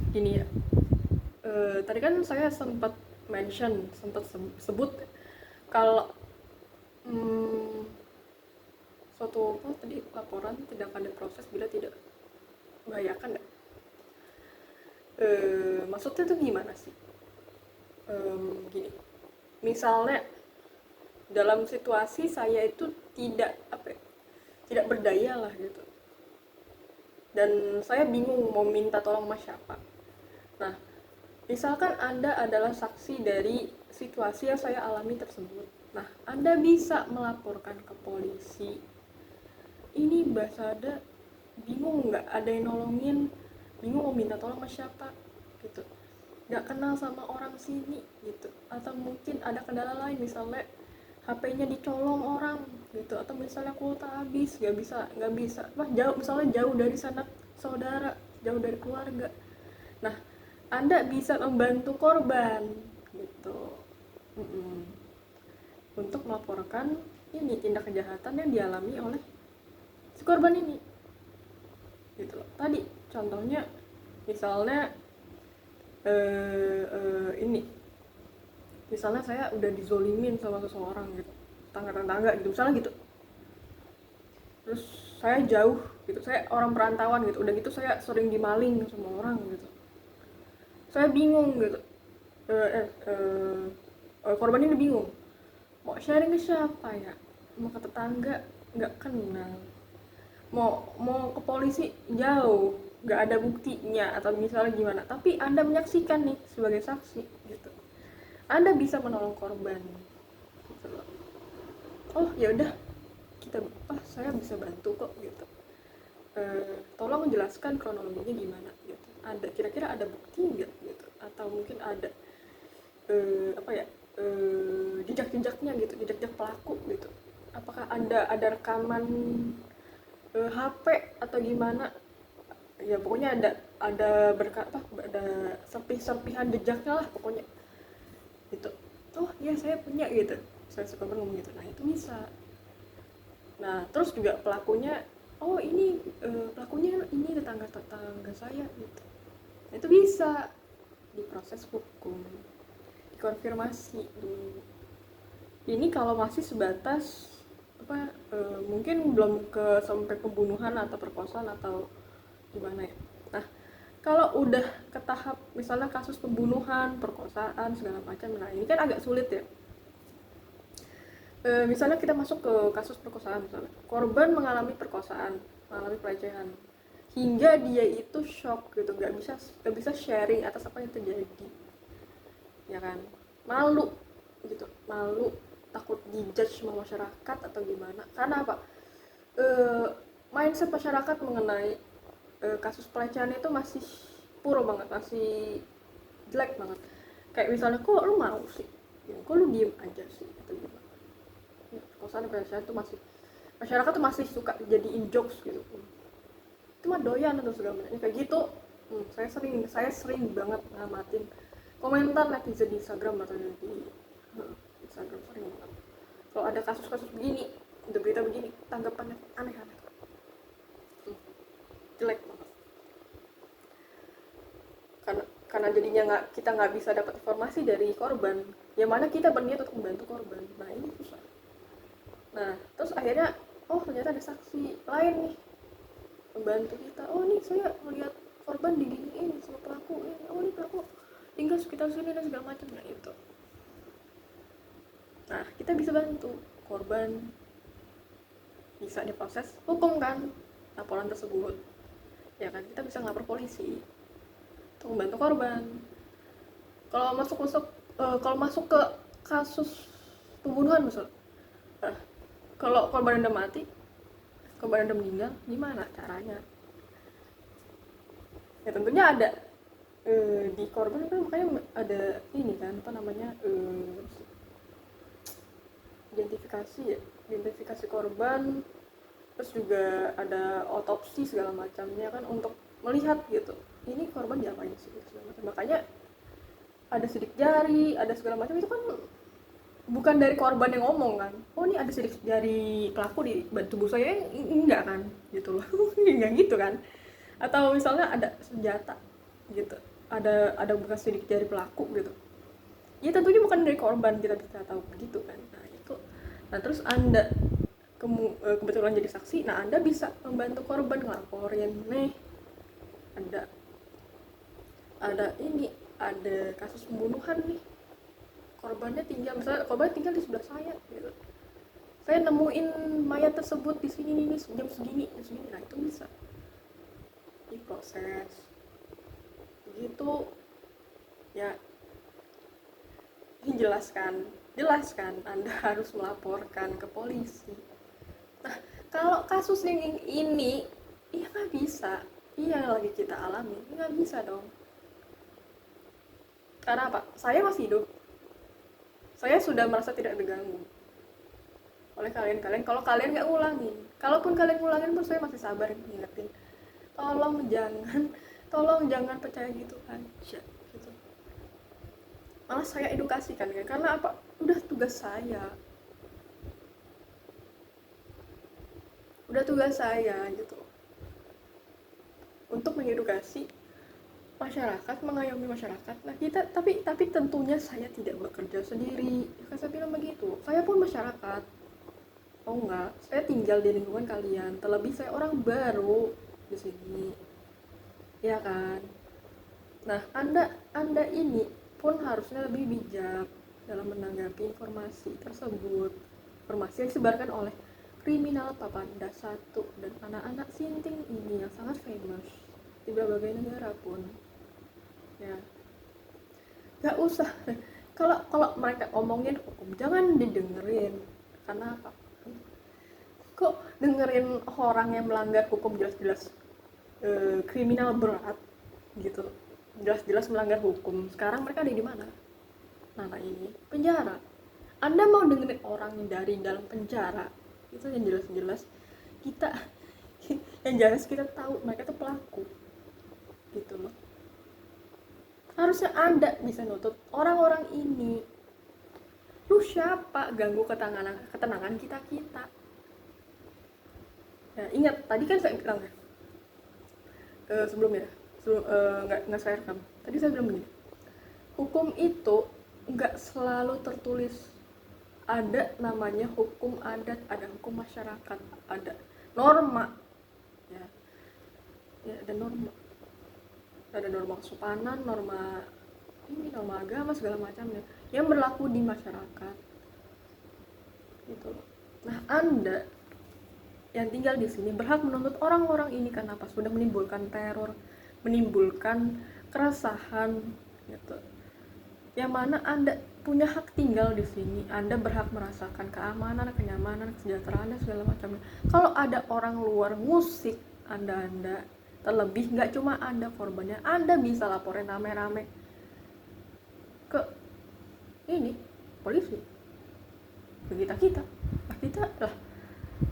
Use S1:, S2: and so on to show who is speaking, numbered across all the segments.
S1: Gini ya, tadi kan saya sempat sebut kalau suatu apa tadi laporan tidak akan diproses bila tidak membahayakan ya. Maksudnya tuh gimana sih? Gini, misalnya dalam situasi saya itu tidak apa ya, tidak berdaya lah gitu, dan saya bingung mau minta tolong sama siapa. Nah, misalkan Anda adalah saksi dari situasi yang saya alami tersebut. Nah, Anda bisa melaporkan ke polisi. Ini bahasa ada bingung, nggak ada yang nolongin, bingung mau minta tolong sama siapa gitu, nggak kenal sama orang sini gitu, atau mungkin ada kendala lain, misalnya HP-nya dicolong orang gitu, atau misalnya kuota habis, nggak bisa jauh, misalnya jauh dari sanak saudara, jauh dari keluarga. Nah, Anda bisa membantu korban gitu. Untuk melaporkan ini tindak kejahatan yang dialami oleh si korban ini gitu loh. Tadi contohnya misalnya ini, misalnya saya udah dizolimin sama seseorang gitu, tetangga gitu misalnya gitu, terus saya jauh gitu, saya orang perantauan gitu, udah gitu saya sering dimaling sama orang gitu, saya bingung gitu, korban ini bingung mau sharing ke siapa ya, mau ke tetangga nggak kenal, mau ke polisi jauh nggak ada buktinya, atau misalnya gimana, tapi Anda menyaksikan nih sebagai saksi gitu, Anda bisa menolong korban gitu loh. Oh ya udah, saya bisa bantu kok gitu. Tolong jelaskan kronologinya gimana gitu, ada kira-kira ada bukti nggak gitu, atau mungkin ada apa ya, jejak-jejaknya gitu, jejak pelaku gitu, apakah ada rekaman HP atau gimana ya, pokoknya ada serpihan jejaknya lah pokoknya gitu. Oh ya saya punya gitu, saya suka ngomong gitu, nah itu bisa. Nah terus juga pelakunya, oh ini pelakunya ini tetangga saya gitu, nah, itu bisa diproses hukum, dikonfirmasi dulu. Ini kalau masih sebatas apa, mungkin belum ke sampai pembunuhan atau perkosaan atau gimana ya. Nah kalau udah ke tahap misalnya kasus pembunuhan, perkosaan segala macam, nah ini kan agak sulit ya. Misalnya kita masuk ke kasus perkosaan, misalnya korban mengalami perkosaan, mengalami pelecehan, hingga dia itu shock gitu, nggak bisa sharing atas apa yang terjadi, ya kan, malu gitu, malu, takut dijudge sama masyarakat atau gimana, karena apa, mindset masyarakat mengenai kasus pelecehan itu masih puro banget, masih jelek banget, kayak misalnya kok lu mau sih ya, kok lu diem aja sih atau gimana ya, perkosaan pelecehan tuh masih, masyarakat tuh masih suka jadiin jokes gitu, itu mah doyan atau segala macam kayak gitu. Saya sering banget ngamatin komentar netizen di Instagram atau di Instagram, sering banget kalau ada kasus-kasus begini, ada berita begini, tanggapannya aneh-aneh, jelek banget, karena jadinya kita nggak bisa dapat informasi dari korban yang mana kita berniat untuk membantu korban. Nah ini susah. Nah terus akhirnya, oh ternyata ada saksi lain nih membantu kita, oh nih saya melihat korban diginiin sama pelaku ini, oh ini pelaku tinggal sekitar sini dan segala macam. Nah itu, nah kita bisa bantu korban, bisa diproses hukum kan laporan tersebut, ya kan, kita bisa ngelapor polisi untuk membantu korban. Kalau masuk ke kasus pembunuhan misal, kalau korban udah mati, korban udah meninggal, gimana caranya ya, tentunya ada di korban kan, makanya ada ini kan, apa namanya, identifikasi korban, terus juga ada otopsi segala macamnya kan, untuk melihat gitu ini korban diapain sih segala macam. Makanya ada sidik jari, ada segala macam, itu kan bukan dari korban yang ngomong kan, oh ini ada sidik jari pelaku di tubuh saya, enggak kan gitu loh. Enggak gitu kan. Atau misalnya ada senjata, gitu, ada bekas sidik jari pelaku gitu, ya tentunya bukan dari korban, kita bisa tahu begitu kan. Nah itu, nah terus anda kebetulan jadi saksi, nah anda bisa membantu korban ngelaporin nih ada kasus pembunuhan nih, korbannya tinggal, misalnya korban tinggal di sebelah saya gitu, saya nemuin mayat tersebut di sini nih jam segini, nah itu bisa diproses begitu ya. Jelaskan Anda harus melaporkan ke polisi. Nah kalau kasus yang ini ya nggak bisa, yang lagi kita alami nggak bisa dong. Karena apa? Saya masih hidup, saya sudah merasa tidak terganggu oleh kalian. Kalau kalian nggak ngulangin, kalaupun kalian ngulangin pun saya masih sabar ngingetin, tolong jangan percaya gitu aja gitu. Malah saya edukasikan kan, karena apa, udah tugas saya gitu untuk mengedukasi masyarakat, mengayomi masyarakat. Nah kita, tapi tentunya saya tidak bekerja sendiri, kan saya bilang begitu, saya pun masyarakat. Oh enggak, saya tinggal di lingkungan kalian, terlebih saya orang baru di sini, ya kan. Nah anda ini pun harusnya lebih bijak dalam menanggapi informasi tersebut, informasi yang disebarkan oleh kriminal Papanda 1 dan anak-anak Sinting ini yang sangat famous di berbagai negara pun ya. Gak usah kalau mereka ngomongin hukum jangan didengerin, karena apa, kok dengerin orang yang melanggar hukum jelas-jelas kriminal berat gitu, jelas-jelas melanggar hukum, sekarang mereka ada di mana? Nah ini penjara. Anda mau dengerin orang dari dalam penjara itu yang jelas-jelas kita yang jelas kita tahu mereka itu pelaku gitu loh. Harusnya Anda bisa nuntut orang-orang ini. Lu siapa ganggu ketenangan kita ya. Ingat tadi kan saya bilang ya, sebelumnya nggak saya rekam, tadi saya bilang begini, hukum itu nggak selalu tertulis. Ada namanya hukum adat, ada hukum masyarakat, ada norma ya ada norma kesopanan, norma agama segala macamnya yang berlaku di masyarakat gitu. Nah Anda yang tinggal di sini berhak menuntut orang-orang ini karena apa, sudah menimbulkan teror, menimbulkan keresahan gitu, yang mana Anda punya hak tinggal di sini. Anda berhak merasakan keamanan, kenyamanan, kesejahteraan dan segala macamnya. Kalau ada orang luar musik Anda terlebih nggak cuma Anda korbannya, Anda bisa laporin rame-rame ke ini polisi, ke kita lah.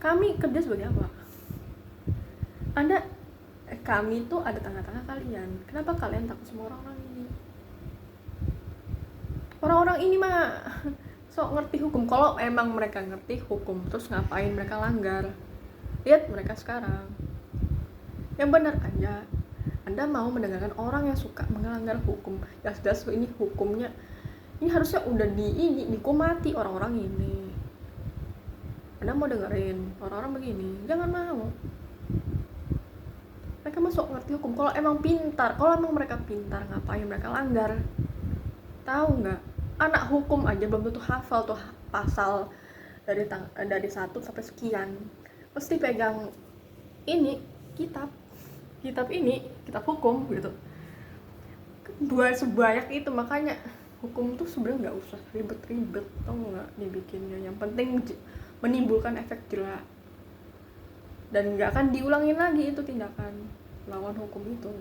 S1: Kami kerja sebagai apa? Kami tuh ada tengah-tengah kalian. Kenapa kalian takut sama orang-orang ini? Orang-orang ini mah sok ngerti hukum. Kalau emang mereka ngerti hukum, terus ngapain mereka langgar? Lihat mereka sekarang. Yang benar aja. Anda mau mendengarkan orang yang suka melanggar hukum. Ya sudah, ini hukumnya ini harusnya udah dihukumati orang-orang ini. Anda mau dengerin orang-orang begini? Jangan mau. Mereka masuk ngerti hukum. Kalau emang mereka pintar, ngapain mereka langgar? Tahu nggak? Anak hukum aja belum tentu hafal tuh pasal dari 1 sampai sekian. Mesti pegang ini kitab hukum gitu. Sebanyak itu, makanya hukum tuh sebenarnya nggak usah ribet-ribet, tau nggak dibikinnya. Yang penting menimbulkan efek jerah dan nggak akan diulangin lagi itu tindakan lawan hukum itu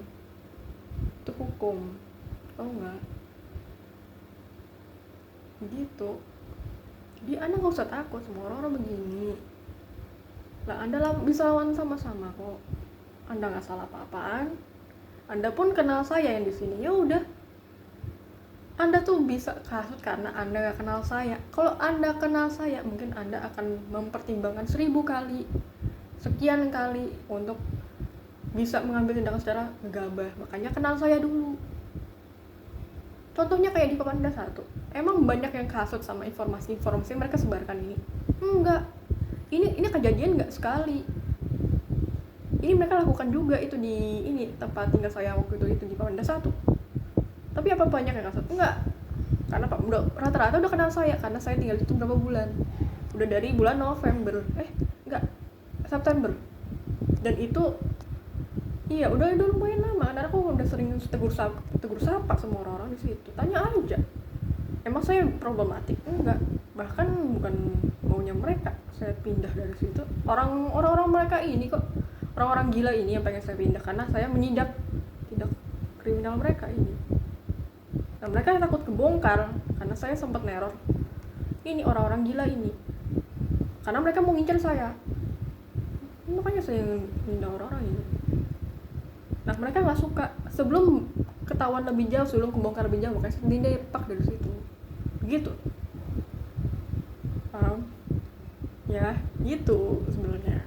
S1: hukum, tau nggak gitu. Jadi Anda nggak usah takut sama orang-orang begini lah. Anda bisa lawan sama-sama kok. Anda nggak salah apa-apaan. Anda pun kenal saya yang di sini, ya udah. Anda tuh bisa kasut karena Anda nggak kenal saya. Kalau Anda kenal saya, mungkin Anda akan mempertimbangkan 1000 kali, sekian kali untuk bisa mengambil tindakan secara gegabah. Makanya kenal saya dulu. Contohnya kayak di Papanda 1, emang banyak yang kasut sama informasi-informasi yang mereka sebarkan ini? Enggak. Ini kejadian enggak sekali. Ini mereka lakukan juga itu di ini tempat tinggal saya waktu itu di Papanda 1. Tapi apa banyak yang kasut? Enggak. Karena rata-rata udah kenal saya karena saya tinggal itu berapa bulan. Udah dari bulan November. September. Dan itu iya udah lumayan lama karena aku udah sering tegur sapa sama orang-orang di situ. Tanya aja, emang saya problematik? Enggak, bahkan bukan maunya mereka saya pindah dari situ. Orang-orang mereka ini kok, orang-orang gila ini yang pengen saya pindah karena saya menindak tindak kriminal mereka ini. Nah, mereka takut kebongkar karena saya sempat neror ini orang-orang gila ini karena mereka mau ngincar saya. Makanya saya pindah orang-orang ini. Nah, mereka nggak suka. Sebelum ketahuan lebih jauh, sebelum kebongkar lebih jauh, makanya saya didepak dari situ. Begitu. Paham? Ya, gitu sebenarnya.